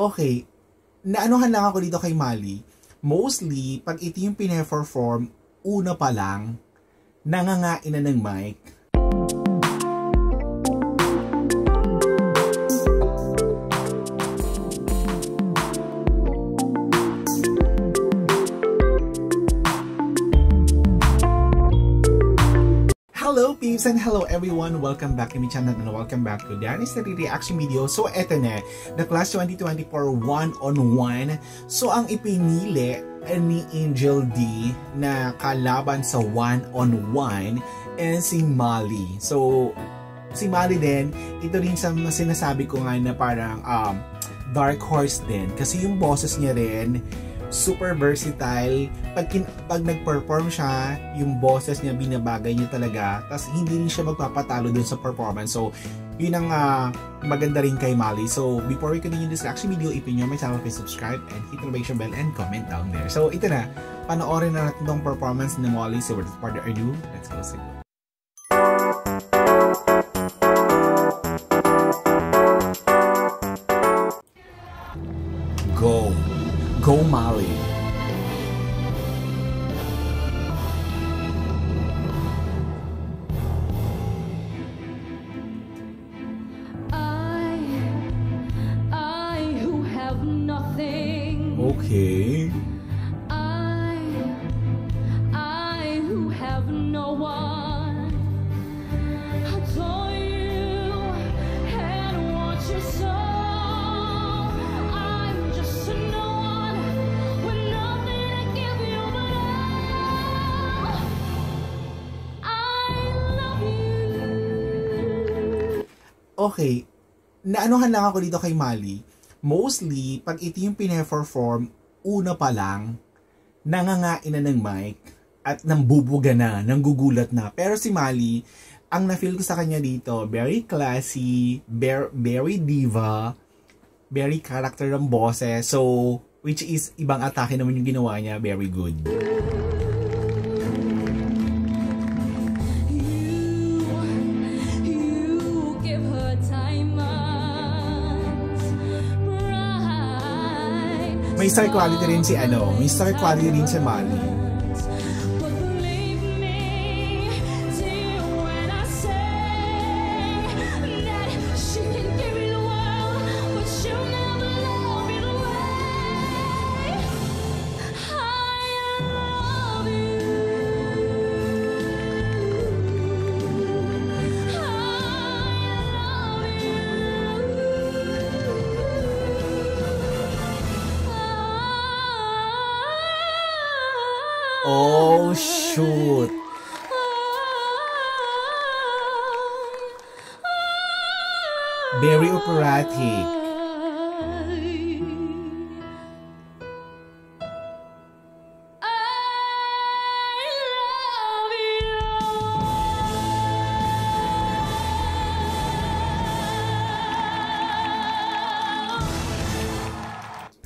Okay, naanuhan lang ako dito kay Mali. Mostly, pag ito yung pine-perform, una pa lang, nangangain na ng mic. Hello peeps and hello everyone! Welcome back to my channel and welcome back to Danny's Reaction video. So eto na, the Class 2024 1-on-1. So ang ipinili ni Angel D na kalaban sa 1-on-1 and si Mali. So si Mali din, ito rin sa sinasabi ko nga na parang dark horse din. Kasi yung boses niya rin, super versatile. Pag nag-perform siya, yung boses niya, binabagay niya talaga. Tapos hindi rin siya magpapatalo dun sa performance. So, yun ang maganda rin kay Mali. So, before we continue this reaction video, if you're new my channel, please subscribe and hit the notification bell and comment down there. So, ito na. Panoorin na natin tong performance ni Mali. So, without further ado, let's go see. Go! Go Mali! I who have nothing. Okay. I who have no one. Adore you and want you so. I'm just a no one with nothing to give you but all. I love you. Okay. Naanuhan lang ako dito kay Mali. Mostly, pag ito yung pine-perform, una pa lang, nangangain na ng mic at nambubuga na, nanggugulat na. Pero si Mali, ang na-feel ko sa kanya dito, very classy, very diva, very character ng boses. So, which is, ibang atake naman yung ginawa niya, very good. You give her time. May star quality rin si may star quality rin si Mali. But believe me, dear, when I say that she can give you the world, but she'll never love you the way I love you. Oh, shoot! Very operatic.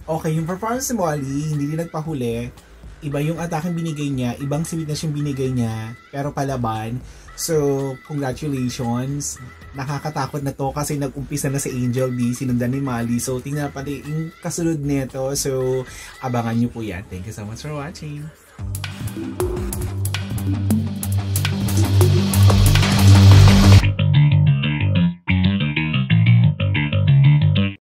Okay, yung performance ni Mali, hindi din nagpahuli. Iba yung atake binigay niya, ibang sweetness yung binigay niya, pero palaban. So, congratulations. Nakakatakot na to kasi nag-umpisa na si Angel D, sinundan ni Mali. So, tingnan pati yung kasunod nito. So, abangan nyo po yan. Thank you so much for watching.